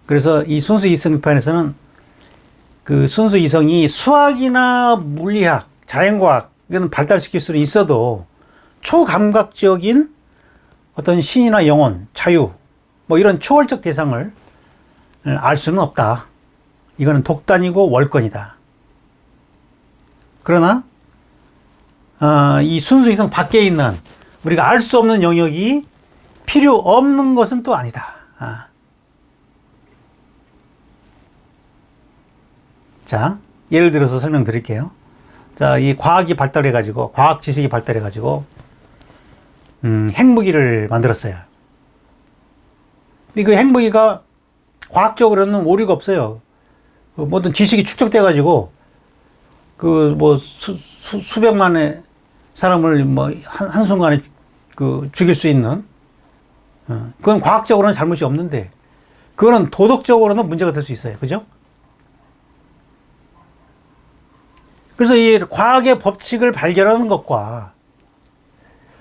그래서 이 순수 이성편에서는 그 순수 이성이 수학이나 물리학, 자연과학 이건 발달시킬 수는 있어도 초감각적인 어떤 신이나 영혼, 자유 뭐 이런 초월적 대상을 알 수는 없다. 이거는 독단이고 월권이다. 그러나 이 순수 이성 밖에 있는 우리가 알 수 없는 영역이 필요 없는 것은 또 아니다. 자, 예를 들어서 설명드릴게요. 자, 이 과학이 발달해가지고, 과학 지식이 발달해가지고, 핵무기를 만들었어요. 근데 그 핵무기가 과학적으로는 오류가 없어요. 그 모든 지식이 축적돼가지고, 그 뭐 수백만의 사람을 뭐 한순간에 그 죽일 수 있는, 그건 과학적으로는 잘못이 없는데, 그거는 도덕적으로는 문제가 될 수 있어요. 그죠? 그래서 이 과학의 법칙을 발견하는 것과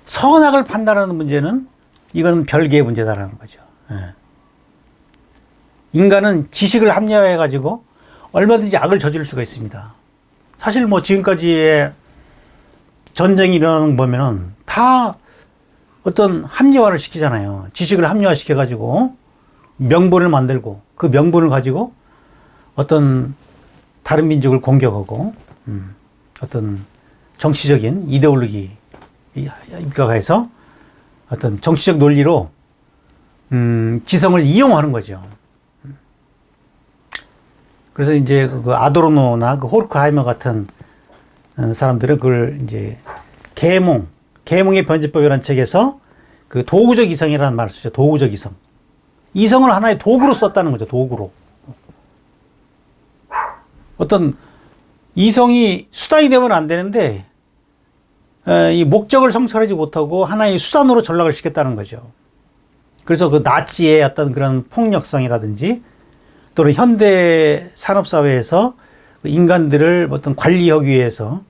선악을 판단하는 문제는 이건 별개의 문제다라는 거죠. 인간은 지식을 합리화해 가지고 얼마든지 악을 저지를 수가 있습니다. 사실 뭐 지금까지의 전쟁이 일어나는 거 보면은 다 어떤 합리화를 시키잖아요. 지식을 합리화 시켜 가지고 명분을 만들고 그 명분을 가지고 어떤 다른 민족을 공격하고 어떤 정치적인 이데올로기 입각해서 어떤 정치적 논리로 지성을 이용하는 거죠. 그래서 이제 그 아도르노나 그 호르크하이머 같은 사람들은 그걸 이제 계몽의 변제법이라는 책에서 그 도구적 이성이라는 말을 쓰죠. 도구적 이성. 이성을 하나의 도구로 썼다는 거죠. 도구로. 어떤 이성이 수단이 되면 안 되는데 이 목적을 성취하지 못하고 하나의 수단으로 전락을 시켰다는 거죠. 그래서 그 나치의 어떤 그런 폭력성이라든지 또는 현대 산업사회에서 인간들을 어떤 관리하기 위해서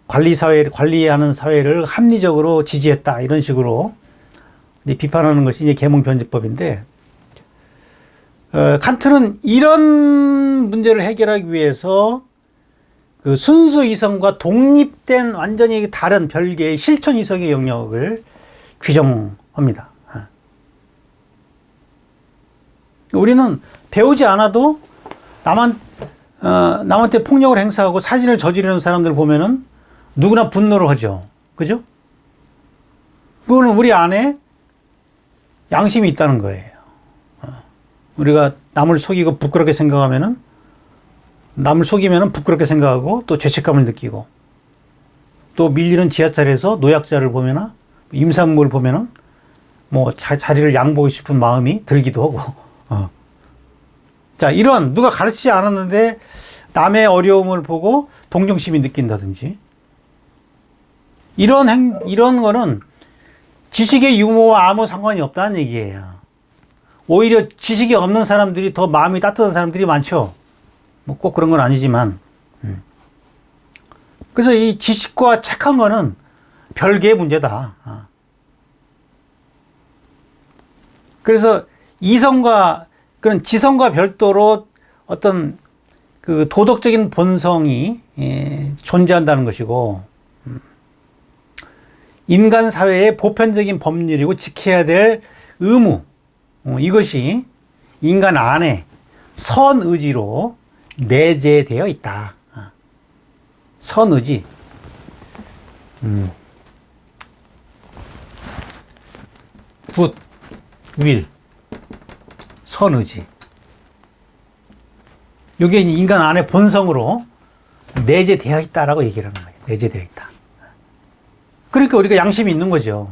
관리하는 사회를 합리적으로 지지했다 이런 식으로 비판하는 것이 이제 계몽 변제법인데 칸트는 이런 문제를 해결하기 위해서 그 순수 이성과 독립된 완전히 다른 별개의 실천 이성의 영역을 규정합니다. 우리는 배우지 않아도 남한테 폭력을 행사하고 사진을 저지르는 사람들 보면은 누구나 분노를 하죠. 그죠? 그거는 우리 안에 양심이 있다는 거예요. 우리가 남을 속이고 부끄럽게 생각하면은 남을 속이면은 부끄럽게 생각하고 또 죄책감을 느끼고 또 밀리는 지하철에서 노약자를 보거나 임산부를 보면은 뭐 자리를 양보하고 싶은 마음이 들기도 하고 자, 이런 누가 가르치지 않았는데 남의 어려움을 보고 동정심이 느낀다든지 이런 거는 지식의 유무와 아무 상관이 없다는 얘기예요. 오히려 지식이 없는 사람들이 더 마음이 따뜻한 사람들이 많죠. 뭐 꼭 그런 건 아니지만. 그래서 이 지식과 착한 거는 별개의 문제다. 그래서 이성과 그런 지성과 별도로 어떤 그 도덕적인 본성이 존재한다는 것이고, 인간 사회의 보편적인 법률이고 지켜야 될 의무, 이것이 인간 안에 선의지로 내재되어 있다. 선의지. 굿, 윌, 선의지. 이게 인간 안에 본성으로 내재되어 있다라고 얘기를 하는 거예요. 내재되어 있다. 그러니까 우리가 양심이 있는 거죠.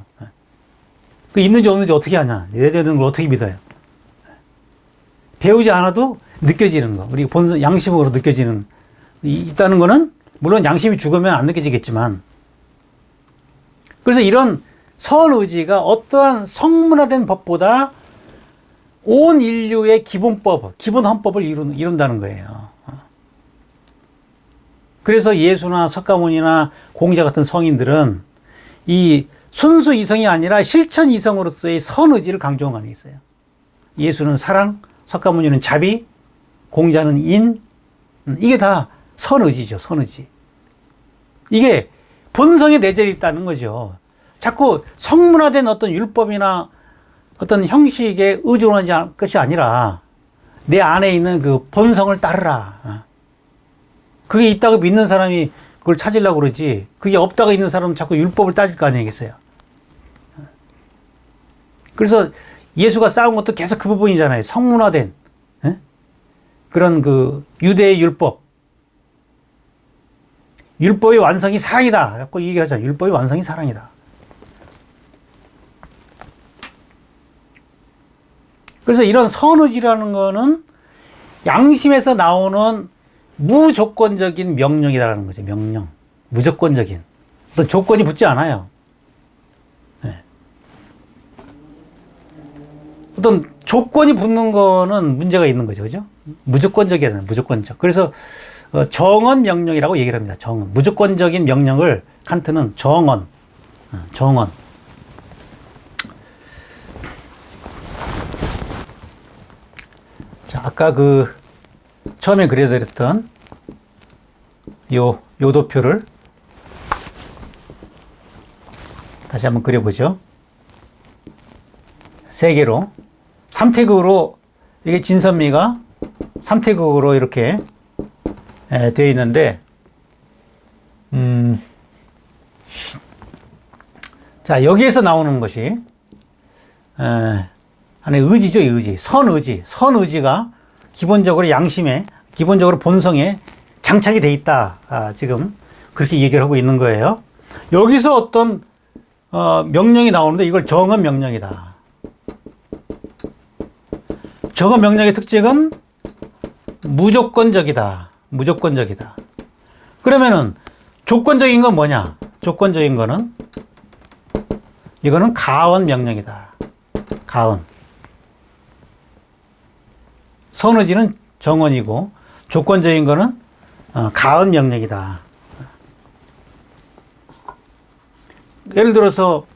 그 있는지 없는지 어떻게 하냐? 내재되는 걸 어떻게 믿어요? 배우지 않아도 느껴지는 거. 우리 본성, 양심으로 느껴지는, 있다는 거는, 물론 양심이 죽으면 안 느껴지겠지만, 그래서 이런 선의지가 어떠한 성문화된 법보다 온 인류의 기본법, 기본 헌법을 이룬다는 거예요. 그래서 예수나 석가모니나 공자 같은 성인들은 이 순수 이성이 아니라 실천 이성으로서의 선의지를 강조한 게 있어요. 예수는 사랑, 석가모니는 자비, 공자는 인. 이게 다 선의지죠, 선의지. 이게 본성에 내재해 있다는 거죠. 자꾸 성문화된 어떤 율법이나 어떤 형식에 의존하는 것이 아니라 내 안에 있는 그 본성을 따르라. 그게 있다고 믿는 사람이 그걸 찾으려고 그러지, 그게 없다고 있는 사람은 자꾸 율법을 따질 거 아니겠어요. 그래서 예수가 쌓은 것도 계속 그 부분이잖아요. 성문화된 그런 그 유대의 율법. 율법의 완성이 사랑이다. 자꾸 얘기하잖아요. 율법의 완성이 사랑이다. 그래서 이런 선의지라는 거는 양심에서 나오는 무조건적인 명령이라는 거죠. 명령. 무조건적인. 어떤 조건이 붙지 않아요. 네. 어떤 조건이 붙는 거는 문제가 있는 거죠. 그죠? 무조건적이잖아요. 무조건적. 그래서 정언 명령이라고 얘기를 합니다. 정언. 무조건적인 명령을 칸트는 정언. 정언. 자, 아까 그 처음에 그려드렸던 요 도표를 다시 한번 그려보죠. 세 개로 삼태극으로, 이게 진선미가 삼태극으로 이렇게 되어 있는데, 자, 여기에서 나오는 것이 안에 의지죠, 의지. 선의지. 선의지가 기본적으로 양심에, 기본적으로 본성에 장착이 돼 있다. 지금 그렇게 얘기를 하고 있는 거예요. 여기서 어떤 명령이 나오는데 이걸 정언 명령이다. 정언 명령의 특징은 무조건적이다. 무조건적이다. 그러면은 조건적인 건 뭐냐? 조건적인 거는 이거는 가언 명령이다. 가언. 선의지는 정언이고 조건적인 거는 가언 명령이다. 예를 들어서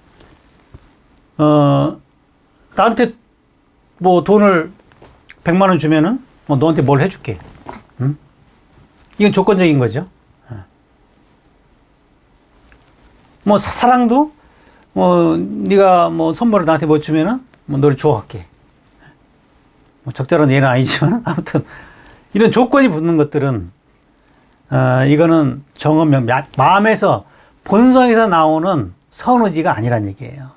나한테 뭐 돈을 100만 원 주면은 뭐 너한테 뭘 해줄게. 응? 이건 조건적인 거죠. 뭐 사랑도 뭐 네가 뭐 선물을 나한테 뭐 주면은 뭐 너를 좋아할게. 뭐 적절한 예는 아니지만 아무튼 이런 조건이 붙는 것들은 이거는 정언 마음에서 본성에서 나오는 선의지가 아니란 얘기예요.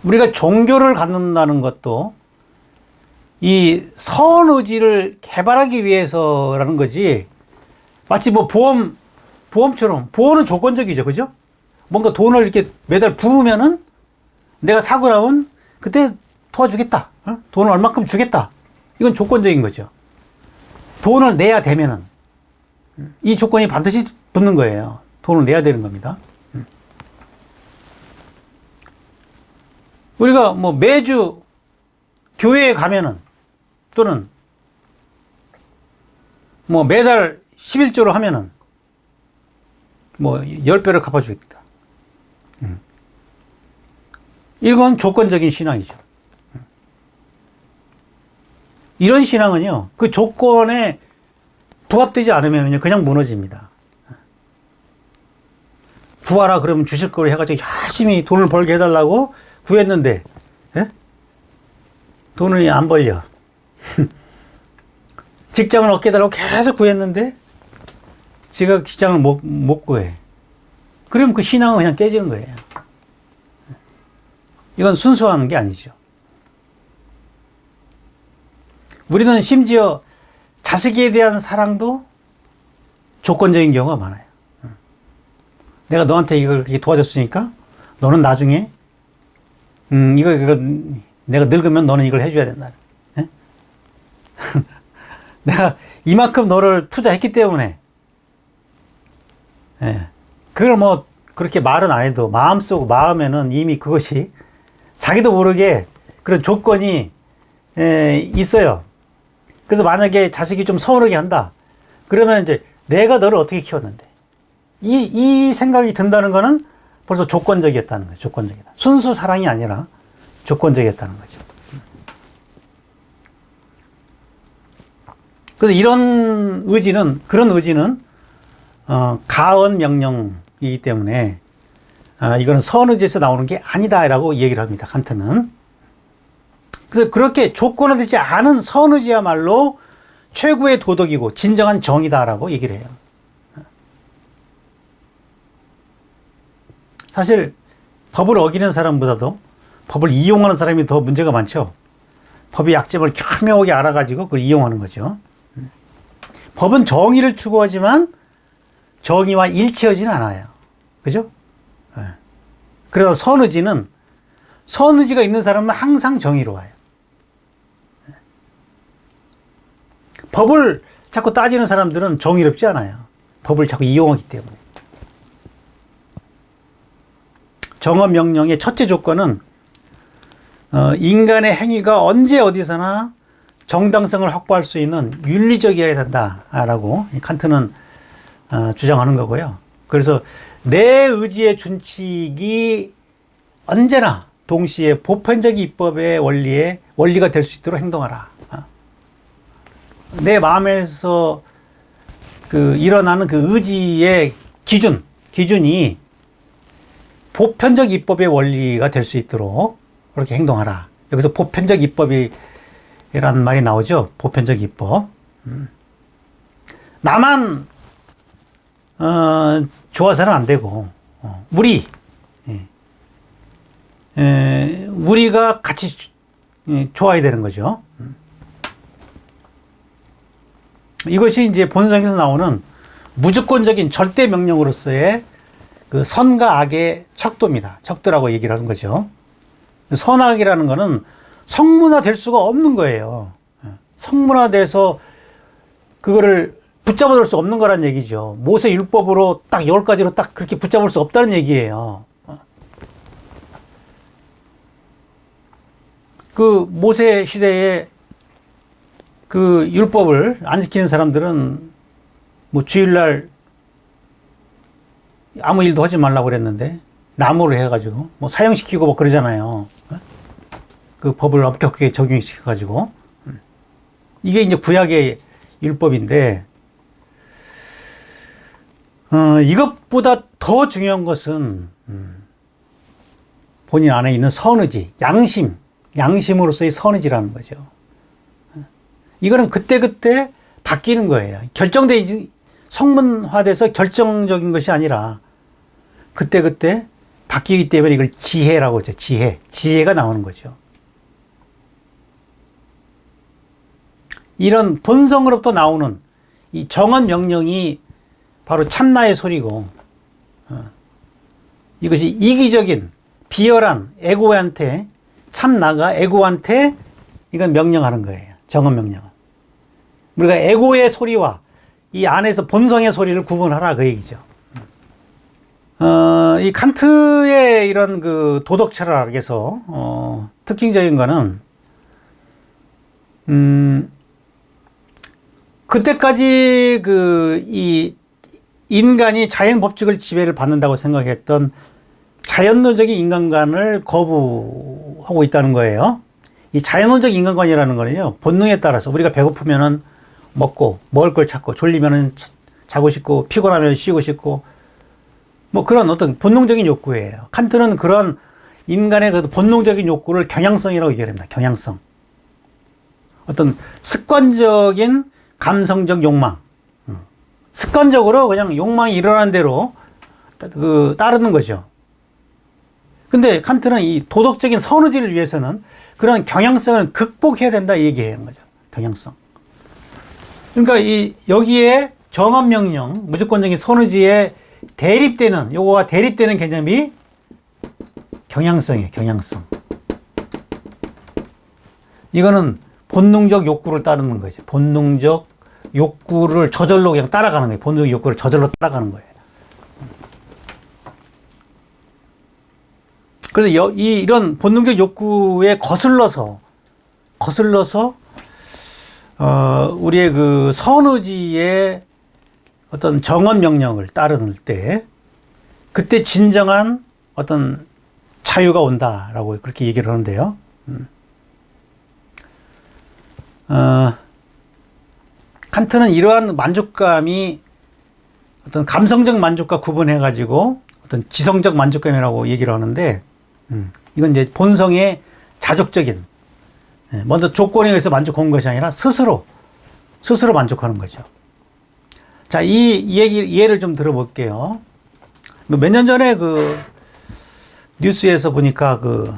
우리가 종교를 갖는다는 것도 이 선의지를 개발하기 위해서라는 거지, 마치 뭐 보험처럼, 보험은 조건적이죠. 그죠? 뭔가 돈을 이렇게 매달 부으면은 내가 사고 나면 그때 도와주겠다. 돈을 얼마큼 주겠다. 이건 조건적인 거죠. 돈을 내야 되면은 이 조건이 반드시 붙는 거예요. 돈을 내야 되는 겁니다. 우리가 뭐 매주 교회에 가면은, 또는 뭐 매달 11조를 하면은 뭐 10배를 갚아주겠다. 이건 조건적인 신앙이죠. 이런 신앙은요, 그 조건에 부합되지 않으면 그냥 무너집니다. 구하라 그러면 주실 거로 해가지고 열심히 돈을 벌게 해달라고 구했는데, 돈을 안 벌려. 직장을 얻게 해달라고 계속 구했는데, 지가 직장을 못 구해. 그러면 그 신앙은 그냥 깨지는 거예요. 이건 순수한 게 아니죠. 우리는 심지어 자식에 대한 사랑도 조건적인 경우가 많아요. 내가 너한테 이걸 그렇게 도와줬으니까 너는 나중에 이걸 내가 늙으면 너는 이걸 해줘야 된다. 내가 이만큼 너를 투자했기 때문에, 그걸 뭐 그렇게 말은 안 해도 마음에는 이미 그것이 자기도 모르게 그런 조건이 있어요. 그래서 만약에 자식이 좀 서운하게 한다. 그러면 이제 내가 너를 어떻게 키웠는데. 이 생각이 든다는 거는 벌써 조건적이었다는 거예요. 조건적이다. 순수 사랑이 아니라 조건적이었다는 거죠. 그래서 그런 의지는 가언 명령이기 때문에 이거는 선의지에서 나오는 게 아니다라고 얘기를 합니다. 칸트는. 그래서 그렇게 조건화되지 않은 선의지야말로 최고의 도덕이고 진정한 정의다라고 얘기를 해요. 사실 법을 어기는 사람보다도 법을 이용하는 사람이 더 문제가 많죠. 법의 약점을 교묘하게 알아가지고 그걸 이용하는 거죠. 법은 정의를 추구하지만 정의와 일치하지는 않아요. 그죠? 그래서 선의지가 있는 사람은 항상 정의로워요. 법을 자꾸 따지는 사람들은 정의롭지 않아요. 법을 자꾸 이용하기 때문에. 정언명령의 첫째 조건은 인간의 행위가 언제 어디서나 정당성을 확보할 수 있는 윤리적이어야 된다라고 칸트는 주장하는 거고요. 그래서 내 의지의 준칙이 언제나 동시에 보편적 입법의 원리가 될 수 있도록 행동하라. 내 마음에서 일어나는 그 의지의 기준이 보편적 입법의 원리가 될 수 있도록 그렇게 행동하라. 여기서 보편적 입법이라는 말이 나오죠. 보편적 입법. 나만 좋아서는 안 되고 우리가 같이 좋아야 되는 거죠. 이것이 이제 본성에서 나오는 무조건적인 절대 명령으로서의 그 선과 악의 척도입니다. 척도라고 얘기를 하는 거죠. 선악이라는 거는 성문화될 수가 없는 거예요. 성문화돼서 그거를 붙잡아둘 수 없는 거란 얘기죠. 모세 율법으로 딱 10가지로 딱 그렇게 붙잡을 수 없다는 얘기예요. 그 모세 시대에 그 율법을 안 지키는 사람들은 뭐 주일날 아무 일도 하지 말라고 그랬는데 나무를 해가지고 뭐 사형시키고 뭐 그러잖아요. 그 법을 엄격하게 적용시켜가지고. 이게 이제 구약의 율법인데 이것보다 더 중요한 것은 본인 안에 있는 선의지, 양심으로서의 선의지라는 거죠. 이거는 그때그때 바뀌는 거예요. 성문화돼서 결정적인 것이 아니라 그때그때 바뀌기 때문에 이걸 지혜라고 하죠. 지혜가 나오는 거죠. 이런 본성으로부터 나오는 이 정언 명령이 바로 참나의 소리고, 이것이 이기적인 비열한 에고한테, 참나가 에고한테 이건 명령하는 거예요. 정언 명령. 우리가 에고의 소리와 이 안에서 본성의 소리를 구분하라 그 얘기죠. 이 칸트의 이런 그 도덕 철학에서 특징적인 거는 그때까지 이 인간이 자연 법칙을 지배를 받는다고 생각했던 자연론적인 인간관을 거부하고 있다는 거예요. 이 자연론적 인간관이라는 거는요, 본능에 따라서 우리가 배고프면은 먹고, 먹을 걸 찾고, 졸리면은 자고 싶고, 피곤하면 쉬고 싶고, 뭐 그런 어떤 본능적인 욕구예요. 칸트는 그런 인간의 그 본능적인 욕구를 경향성이라고 얘기합니다. 경향성. 어떤 습관적인 감성적 욕망. 습관적으로 그냥 욕망이 일어나는 대로 따르는 거죠. 근데 칸트는 이 도덕적인 선의지를 위해서는 그런 경향성을 극복해야 된다 이 얘기하는 거죠. 경향성. 그러니까 여기에 정언명령, 무조건적인 선의지에 요거와 대립되는 개념이 경향성이에요. 경향성. 이거는 본능적 욕구를 따르는 거죠. 본능적 욕구를 저절로 그냥 따라가는 거예요. 본능적 욕구를 저절로 따라가는 거예요. 그래서 이런 본능적 욕구에 거슬러서 우리의 그 선의지의 어떤 정언 명령을 따르는 때, 그때 진정한 어떤 자유가 온다라고 그렇게 얘기를 하는데요. 칸트는 이러한 만족감이 어떤 감성적 만족과 구분해가지고 어떤 지성적 만족감이라고 얘기를 하는데, 이건 이제 본성의 자족적인, 먼저 조건에 의해서 만족한 것이 아니라 스스로 만족하는 거죠. 자, 이 예를 좀 들어볼게요. 몇 년 전에 그 뉴스에서 보니까 그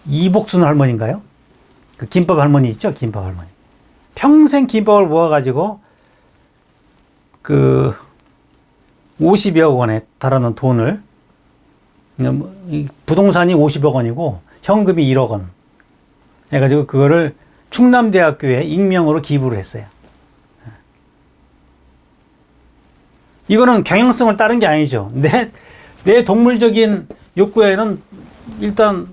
이복순 할머니인가요? 그 김밥 할머니 있죠? 김밥 할머니. 평생 김밥을 모아가지고 그 50여 원에 달하는 돈을, 부동산이 50억 원이고 현금이 1억 원 해가지고 그거를 충남대학교에 익명으로 기부를 했어요. 이거는 경향성을 따른 게 아니죠. 내 동물적인 욕구에는 일단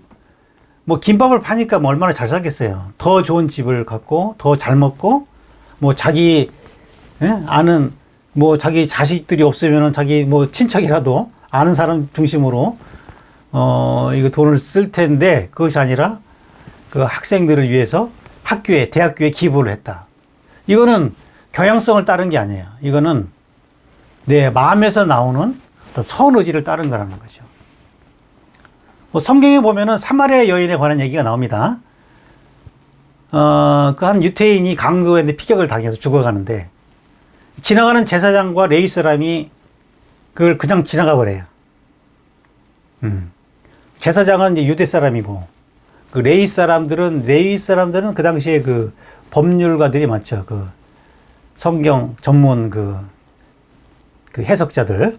뭐 김밥을 파니까 뭐 얼마나 잘 살겠어요. 더 좋은 집을 갖고 더 잘 먹고, 뭐 자기 아는 뭐 자기 자식들이 없으면은 자기 뭐 친척이라도 아는 사람 중심으로 이거 돈을 쓸 텐데, 그것이 아니라 그 학생들을 위해서 대학교에 기부를 했다. 이거는 경향성을 따른 게 아니에요. 이거는 내 마음에서 나오는 어떤 선의지를 따른 거라는 거죠. 뭐 성경에 보면은 사마리아 여인에 관한 얘기가 나옵니다. 그 한 유태인이 강도했는데 피격을 당해서 죽어가는데, 지나가는 제사장과 레위 사람이 그걸 그냥 지나가 버려요. 제사장은 이제 유대 사람이고, 그 레위 사람들은 그 당시에 그 법률가들이 많죠. 그 성경 전문 그 해석자들.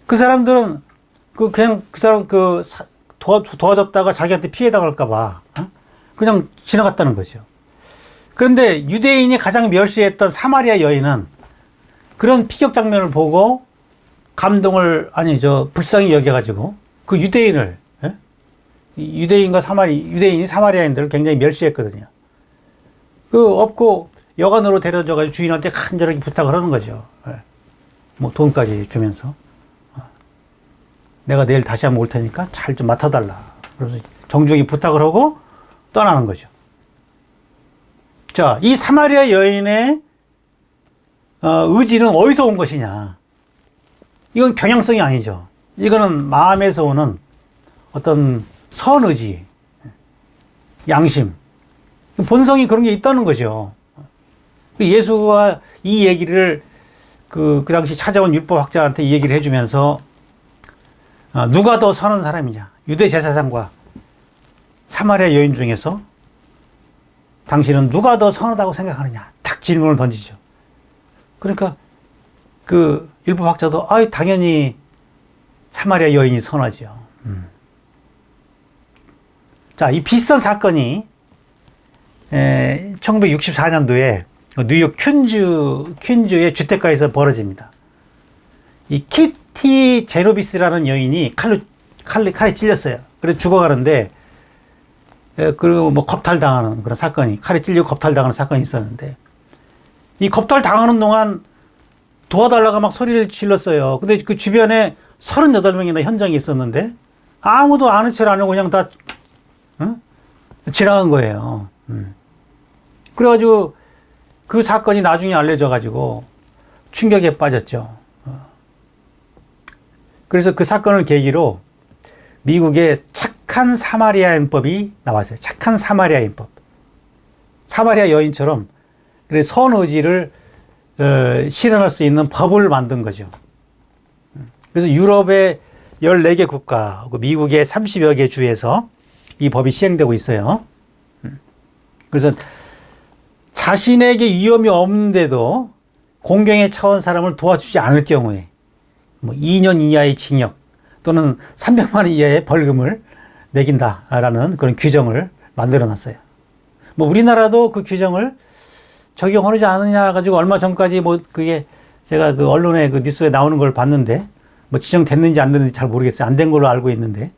그 사람들은 그냥 그 사람 도와줬다가 자기한테 피해 당할까봐 그냥 지나갔다는 거죠. 그런데 유대인이 가장 멸시했던 사마리아 여인은 그런 피격 장면을 보고 불쌍히 여겨가지고 그 유대인이 사마리아인들을 굉장히 멸시했거든요. 없고 여관으로 데려줘가지고 주인한테 간절하게 부탁을 하는 거죠. 뭐 돈까지 주면서, 내가 내일 다시 한번 올 테니까 잘 좀 맡아달라. 그래서 정중히 부탁을 하고 떠나는 거죠. 자, 이 사마리아 여인의 의지는 어디서 온 것이냐? 이건 경향성이 아니죠. 이거는 마음에서 오는 어떤 선의지, 양심, 본성이 그런 게 있다는 거죠. 예수가 이 얘기를 그 당시 찾아온 율법학자한테 이 얘기를 해주면서, 누가 더 선한 사람이냐? 유대 제사장과 사마리아 여인 중에서 당신은 누가 더 선하다고 생각하느냐? 탁 질문을 던지죠. 그러니까 그 율법학자도 당연히 사마리아 여인이 선하죠. 자, 이 비슷한 사건이 1964년도에 뉴욕 퀸즈의 주택가에서 벌어집니다. 이 키티 제노비스라는 여인이 칼에 찔렸어요. 그래서 죽어가는데, 그리고 뭐 겁탈당하는 그런 사건이, 칼에 찔리고 겁탈당하는 사건이 있었는데, 이 겁탈당하는 동안 도와달라고 막 소리를 질렀어요. 근데 그 주변에 38명이나 현장에 있었는데 아무도 아는 척 안 하고 그냥 다 지나간 거예요. 그래가지고 그 사건이 나중에 알려져가지고 충격에 빠졌죠. 그래서 그 사건을 계기로 미국의 착한 사마리아인법이 나왔어요. 착한 사마리아인법. 사마리아 여인처럼 선의지를 실현할 수 있는 법을 만든 거죠. 그래서 유럽의 14개 국가, 미국의 30여 개 주에서 이 법이 시행되고 있어요. 그래서 자신에게 위험이 없는데도 공경에 처한 사람을 도와주지 않을 경우에 뭐 2년 이하의 징역 또는 300만 원 이하의 벌금을 매긴다라는 그런 규정을 만들어 놨어요. 뭐 우리나라도 그 규정을 적용하지 않느냐 가지고 얼마 전까지 뭐 그게 제가 그 언론에 그 뉴스에 나오는 걸 봤는데 뭐 지정됐는지 안 됐는지 잘 모르겠어요. 안 된 걸로 알고 있는데.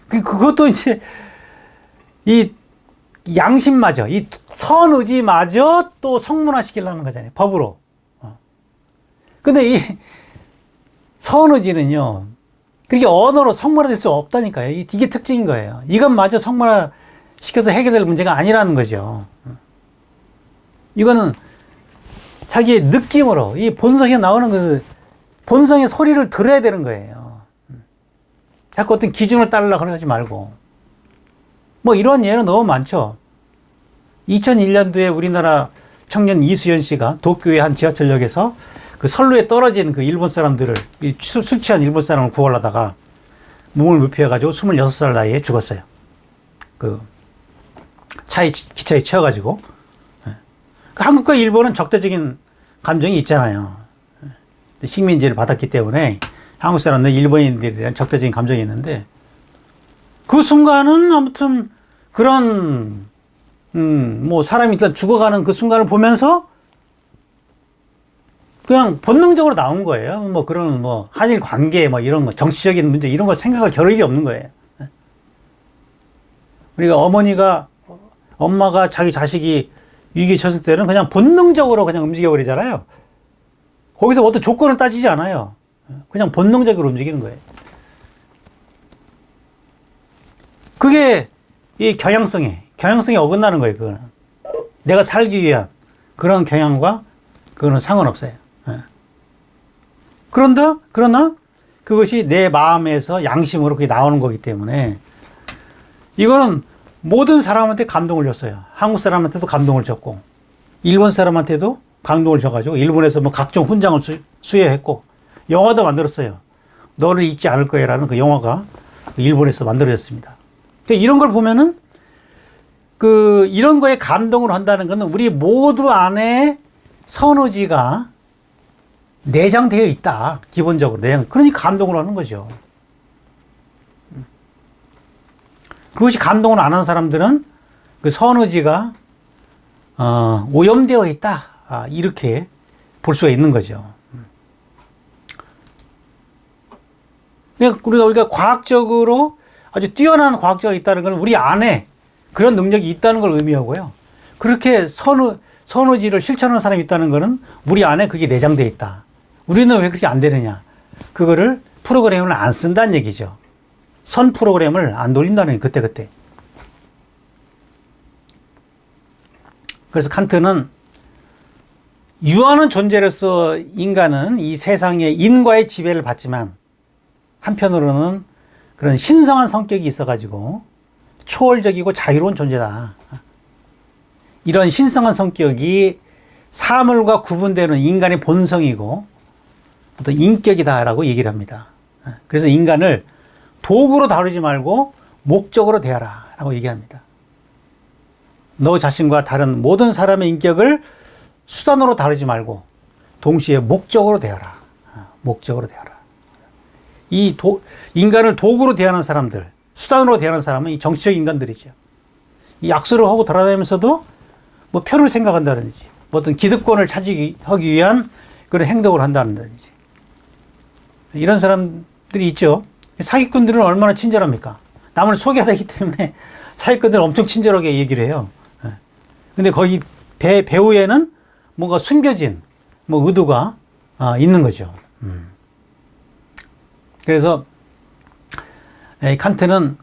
그것도 이제 이 양심마저, 이 선의지마저 또 성문화시키려는 거잖아요. 법으로. 근데 이 선의지는요, 그렇게 언어로 성문화될 수 없다니까요. 이게 특징인 거예요. 이것마저 성문화 시켜서 해결될 문제가 아니라는 거죠. 이거는 자기의 느낌으로, 이 본성에 나오는 그 본성의 소리를 들어야 되는 거예요. 자꾸 어떤 기준을 따르려고 하지 말고. 뭐 이런 예는 너무 많죠. 2001년도에 우리나라 청년 이수연 씨가 도쿄의 한 지하철역에서 그 선로에 떨어진 그 일본 사람들을, 술 취한 일본 사람을 구하려다가 몸을 눕혀가지고 26살 나이에 죽었어요. 그 기차에 치여가지고. 한국과 일본은 적대적인 감정이 있잖아요. 식민지를 받았기 때문에 한국 사람들, 일본인들에 대한 적대적인 감정이 있는데, 그 순간은 아무튼 그런 뭐 사람이 일단 죽어가는 그 순간을 보면서 그냥 본능적으로 나온 거예요. 뭐 그런 뭐 한일 관계 뭐 이런 거, 정치적인 문제 이런 거 생각할 겨를이 없는 거예요. 우리가 엄마가 자기 자식이 위기에 처했을 때는 그냥 본능적으로 그냥 움직여 버리잖아요. 거기서 어떤 조건을 따지지 않아요. 그냥 본능적으로 움직이는 거예요. 그게 이 경향성에 어긋나는 거예요. 그거는 내가 살기 위한 그런 경향과 그거는 상관없어요. 그러나 그것이 내 마음에서 양심으로 그게 나오는 거기 때문에 이거는 모든 사람한테 감동을 줬어요. 한국 사람한테도 감동을 줬고, 일본 사람한테도 감동을 줘가지고 일본에서 뭐 각종 훈장을 수여했고, 영화도 만들었어요. 너를 잊지 않을 거야라는 그 영화가 일본에서 만들어졌습니다. 이런 걸 보면은 이런 거에 감동을 한다는 것은 우리 모두 안에 선호지가 내장되어 있다. 기본적으로 그러니 감동을 하는 거죠. 그것이 감동을 안 하는 사람들은 그 선호지가 오염되어 있다. 이렇게 볼 수가 있는 거죠. 우리가 과학적으로 아주 뛰어난 과학자가 있다는 건 우리 안에 그런 능력이 있다는 걸 의미하고요. 그렇게 선호지를 실천하는 사람이 있다는 것은 우리 안에 그게 내장되어 있다. 우리는 왜 그렇게 안 되느냐. 그거를 프로그램을 안 쓴다는 얘기죠. 선 프로그램을 안 돌린다는 얘기, 그때. 그래서 칸트는 유한한 존재로서 인간은 이 세상의 인과의 지배를 받지만 한편으로는 그런 신성한 성격이 있어가지고 초월적이고 자유로운 존재다. 이런 신성한 성격이 사물과 구분되는 인간의 본성이고 어떤 인격이다라고 얘기를 합니다. 그래서 인간을 도구로 다루지 말고 목적으로 대하라 라고 얘기합니다. 너 자신과 다른 모든 사람의 인격을 수단으로 다루지 말고 동시에 목적으로 대하라. 목적으로 대하라. 인간을 도구로 대하는 사람들, 수단으로 대하는 사람은 이 정치적 인간들이죠. 이 약수를 하고 돌아다니면서도 뭐 표를 생각한다든지, 뭐 어떤 기득권을 차지하기 위한 그런 행동을 한다든지. 이런 사람들이 있죠. 사기꾼들은 얼마나 친절합니까? 남을 속여야 되기 때문에 사기꾼들은 엄청 친절하게 얘기를 해요. 근데 거기 배후에는 뭔가 숨겨진 뭐 의도가 있는 거죠. 그래서 칸트는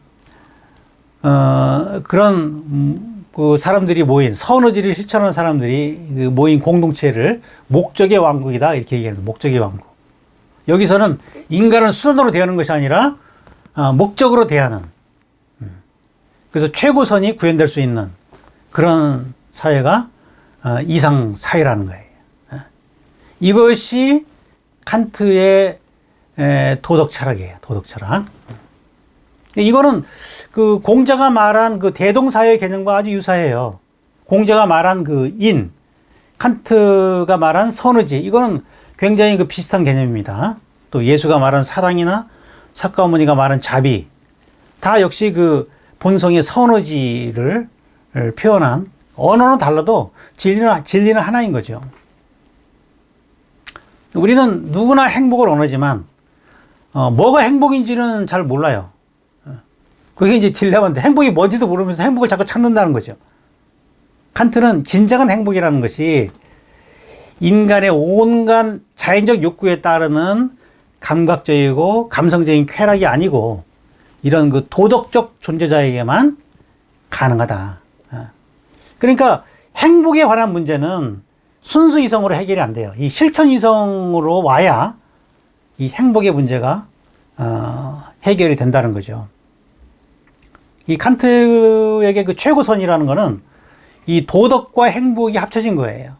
그런 그 사람들이 모인 선호지를 실천하는 사람들이 모인 공동체를 목적의 왕국이다 이렇게 얘기합니다. 목적의 왕국. 여기서는 인간을 수단으로 대하는 것이 아니라 목적으로 대하는, 그래서 최고선이 구현될 수 있는 그런 사회가 이상 사회라는 거예요. 이것이 칸트의 도덕 철학이에요. 도덕 철학. 이거는 그 공자가 말한 그 대동사회 개념과 아주 유사해요. 공자가 말한 그 인, 칸트가 말한 선의지, 이거는 굉장히 그 비슷한 개념입니다. 또 예수가 말한 사랑이나 석가모니가 말한 자비, 다 역시 그 본성의 선의지를 표현한, 언어는 달라도 진리는 하나인 거죠. 우리는 누구나 행복을 원하지만 뭐가 행복인지는 잘 몰라요. 그게 이제 딜레마인데, 행복이 뭔지도 모르면서 행복을 자꾸 찾는다는 거죠. 칸트는 진정한 행복이라는 것이 인간의 온갖 자연적 욕구에 따르는 그 자기의 그 본성의 선호지를 감각적이고 감성적인 쾌락이 아니고 이런 그 도덕적 존재자에게만 가능하다. 그러니까 행복에 관한 문제는 순수 이성으로 해결이 안 돼요. 이 실천 이성으로 와야 이 행복의 문제가 해결이 된다는 거죠. 이 칸트에게 그 최고선이라는 거는 이 도덕과 행복이 합쳐진 거예요.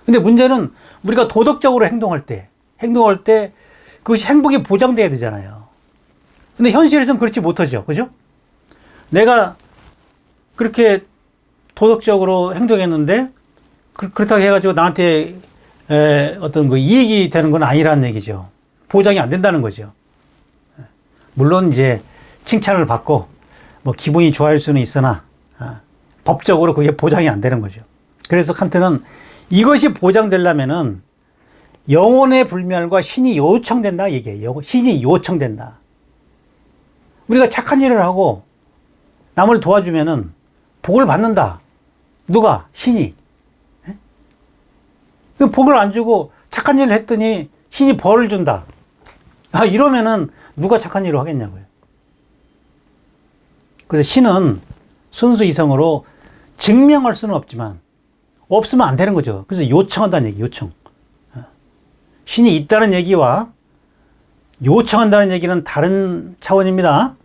근데 문제는 우리가 도덕적으로 행동할 때 그것이 행복이 보장돼야 되잖아요. 근데 현실에서는 그렇지 못하죠. 그죠? 내가 그렇게 도덕적으로 행동했는데 그렇다고 해가지고 나한테 어떤 그 이익이 되는 건 아니라는 얘기죠. 보장이 안 된다는 거죠. 물론 이제 칭찬을 받고 뭐 기분이 좋아할 수는 있으나 법적으로 그게 보장이 안 되는 거죠. 그래서 칸트는 이것이 보장되려면은 영혼의 불멸과 신이 요청된다 얘기해요. 신이 요청된다. 우리가 착한 일을 하고 남을 도와주면은 복을 받는다. 누가? 신이. 그 복을 안 주고 착한 일을 했더니 신이 벌을 준다. 이러면은 누가 착한 일을 하겠냐고요. 그래서 신은 순수 이성으로 증명할 수는 없지만 없으면 안 되는 거죠. 그래서 요청한다는 얘기, 요청. 신이 있다는 얘기와 요청한다는 얘기는 다른 차원입니다.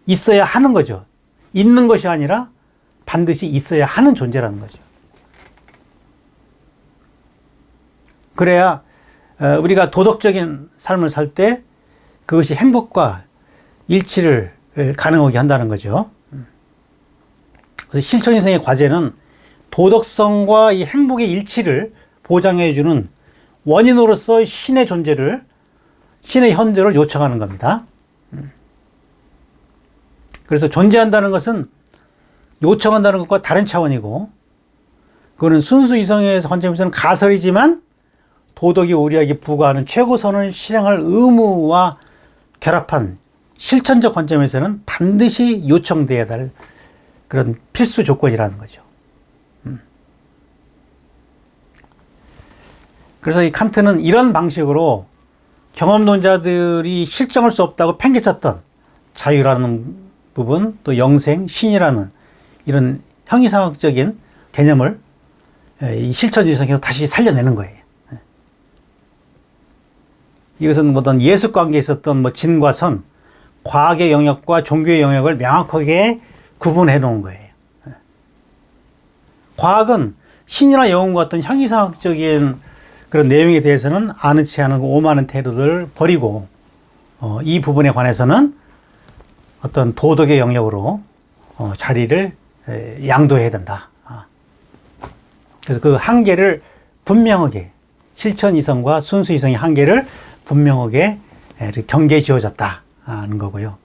있어야 하는 거죠. 있는 것이 아니라 반드시 있어야 하는 존재라는 거죠. 그래야 우리가 도덕적인 삶을 살 때 그것이 행복과 일치를 가능하게 한다는 거죠. 그래서 실천인생의 과제는 도덕성과 이 행복의 일치를 보장해주는 원인으로서 신의 존재를, 신의 현재를 요청하는 겁니다. 그래서 존재한다는 것은 요청한다는 것과 다른 차원이고, 그거는 순수 이성의 관점에서는 가설이지만 도덕이 우리에게 부과하는 최고선을 실행할 의무와 결합한 실천적 관점에서는 반드시 요청돼야 될 그런 필수 조건이라는 거죠. 그래서 이 칸트는 이런 방식으로 경험론자들이 실정할 수 없다고 팽개쳤던 자유라는 부분, 또 영생, 신이라는 이런 형이상학적인 개념을 이 실천주의성에서 다시 살려내는 거예요. 이것은 어떤 예수 관계에 있었던 뭐 진과 선, 과학의 영역과 종교의 영역을 명확하게 구분해 놓은 거예요. 과학은 신이나 영혼과 같은 형이상학적인 그런 내용에 대해서는 아는치 않은 오만한 태도를 버리고 이 부분에 관해서는 어떤 도덕의 영역으로 자리를 양도해야 된다. 그래서 그 한계를 분명하게 실천 이성과 순수 이성의 한계를 분명하게 경계에 지어졌다는 거고요.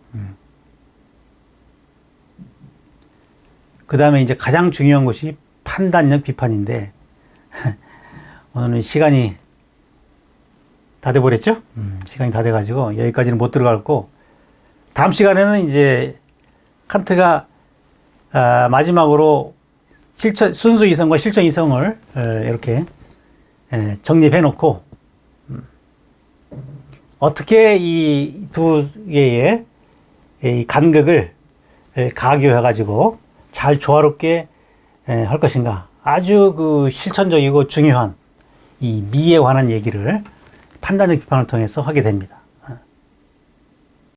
그 다음에 이제 가장 중요한 것이 판단력 비판인데 오늘은 시간이 다 돼버렸죠? 시간이 다 돼가지고 여기까지는 못 들어갔고, 다음 시간에는 이제 칸트가 마지막으로 순수 이성과 실천 이성을 이렇게 정립해 놓고 어떻게 이 두 개의 이 간극을 가교해 가지고 잘 조화롭게 할 것인가, 아주 그 실천적이고 중요한 이 미에 관한 얘기를 판단적 비판을 통해서 하게 됩니다.